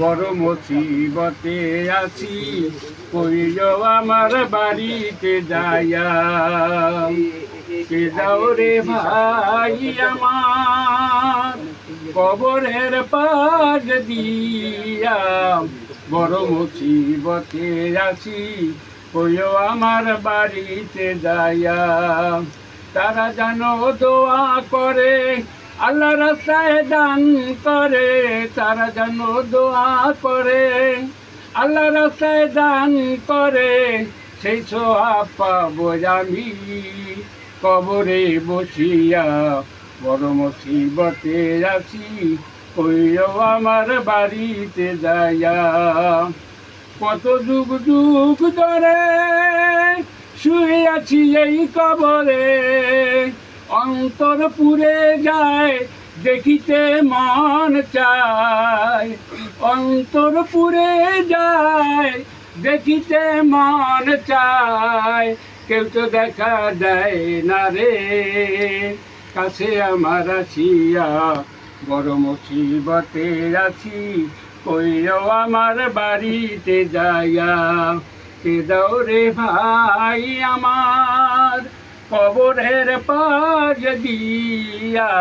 বড় মুসিবতে আছি, কইও আমার বাড়িতে যাইয়া। কে যাও রে ভাই আমার কবরের পাশ দিয়া, বড় মুসিবতে আছি, কইও আমার বাড়িতে যাইয়া। তারা জানো দোয়া করে, আল্লাহ রাস্তায় দান করে, তারা জানো দোয়া করে, আল্লাহ রাস্তায় দান করে, সেই সোয়াব পাবো আমি কবরে বসিয়া। বড় মুসিবতে আছি, কইও আমার বাড়িতে যাইয়া। কত যুগ যুগ ধরে শুয়ে আছি এই কবরে, অন্তর পুড়ে যায় দেখিতে মন চায়, অন্তর পুড়ে যায় দেখিতে মন চায়, কেউ তো দেখা দেয় না রে কাছে আমার আসিয়া। বড় মুসিবতে আছি, কইও আমার বাড়িতে যাইয়া। কে দাও রে ভাই আমার কবরের পাশ দিয়া,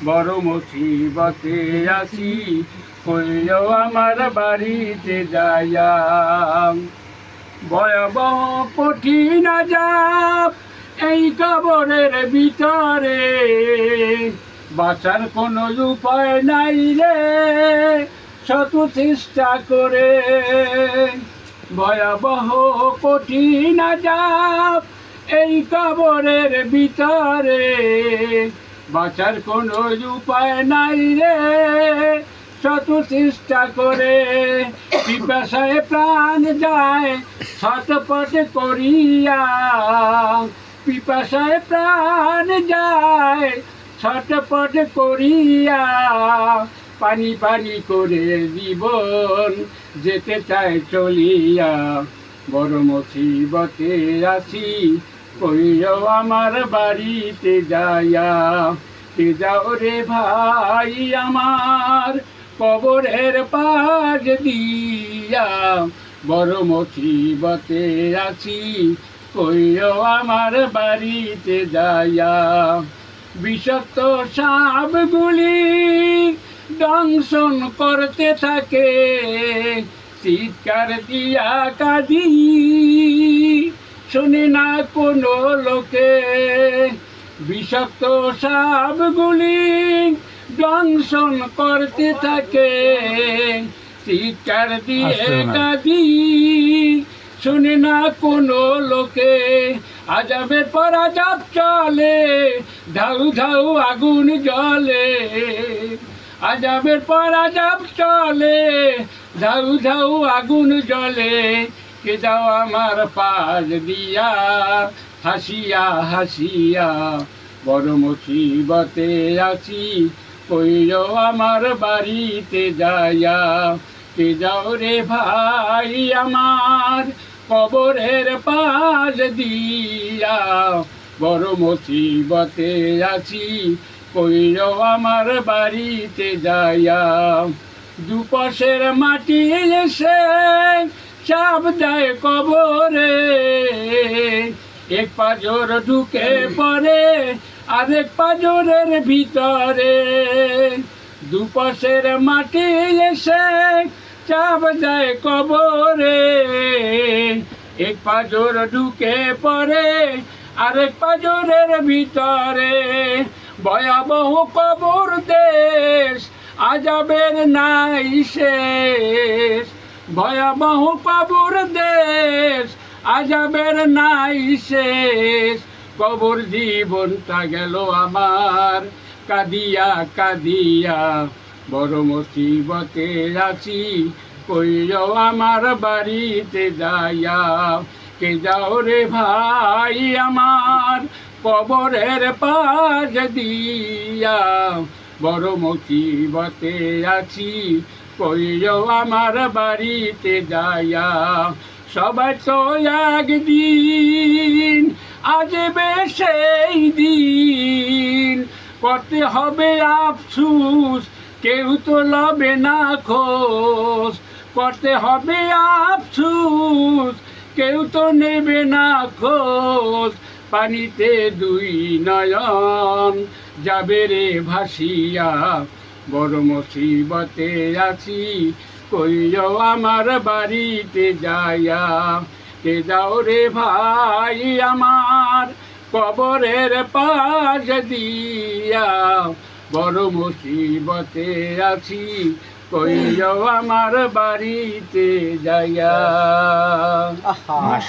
বড় মুসিবতে আছি, কইও আমার বাড়িতে যাইয়া। ভয়াবহ কঠিন আযাব এই কবরের ভিতরে, বাঁচার কোনো উপায় নাই রে শত চেষ্টা করে। ভয়াবহ কঠিন আযাব এই কবরের ভিতরে, বাঁচার কোনো উপায় নাই রে শত চেষ্টা করে। পিপাসায় প্রাণ যায় ছটপট করিয়া, পিপাসায় প্রাণ যায় ছটপট করিয়া, পানি পানি করে জীবন যেতে চায় চলিয়া। বড় মুসিবতে আছি, কইও আমার বাড়িতে যাইয়া। কে যাও রে ভাই আমার কবরের পাশ দিয়া, বড় মুসিবতে আছি, কইও আমার বাড়িতে যাইয়া। বিষাক্ত সাপগুলি দংশন করতে থাকে, চিৎকার দিয়া কাঁদি শুনে না কোনো লোকে। বিষাক্ত সাপগুলি দংশন করতে থাকে, চিৎকার দিয়ে কাঁদি শুনে না কোনো লোকে। আযাবের পর আযাব চলে, ধাউ ধাউ আগুন জ্বলে, আযাবের পর আযাব চলে, ধাউ ধাউ আগুন জ্বলে। কে যাও আমার পাশ দিয়া হাসিয়া হাসিয়া, বড় মুসিবতে আছি, কইও আমার বাড়িতে যাইয়া। কে যাও রে ভাই আমার কবরের পাশ দিয়া, বড় মুসিবতে আছি, কইও আমার বাড়িতে যাইয়া। দুপাশের মাটি এসে চাপ দেয় কবরে, এক পাঁজর ঢুকে পড়ে আরেক পাঁজরের ভিতরে। দুপাশের মাটি এসে চাপ দেয় কবরে, এক পাঁজর ঢুকে পড়ে আরেক পাঁজরের ভিতরে। ভয়াবহ কবর দেশ আযাবের নাই শেষ, ভয়াবহ কবর দেশ আযাবের নাই শেষ। কবর জীবনটা গেল আমার কাঁদিয়া কাঁদিয়া, বড় মুসিবতে আছি, কইও আমার বাড়িতে যাইয়া। কে যাও রে ভাই আমার কবরের পাশ দিয়া, বড় মুসিবতে আছি, কইও আমার বাড়িতে যাইয়া। সবাই তো একদিন আসবে সেই দিন, করতে হবে আফসুস কেউ তো লবে না খোঁজ, করতে হবে আফসুস, কেউ তো নেবে না খোঁজ, পানিতে দুই নয়ন যাবে রে ভাসিয়া, বড় মুসিবতে আছি, কইও আমার বাড়িতে যাইয়া, কে যাও রে ভাই আমার কবরের পাশ দিয়া, বড় মুসিবতে আছি, কইও আমার বাড়িতে যাইয়া। আহা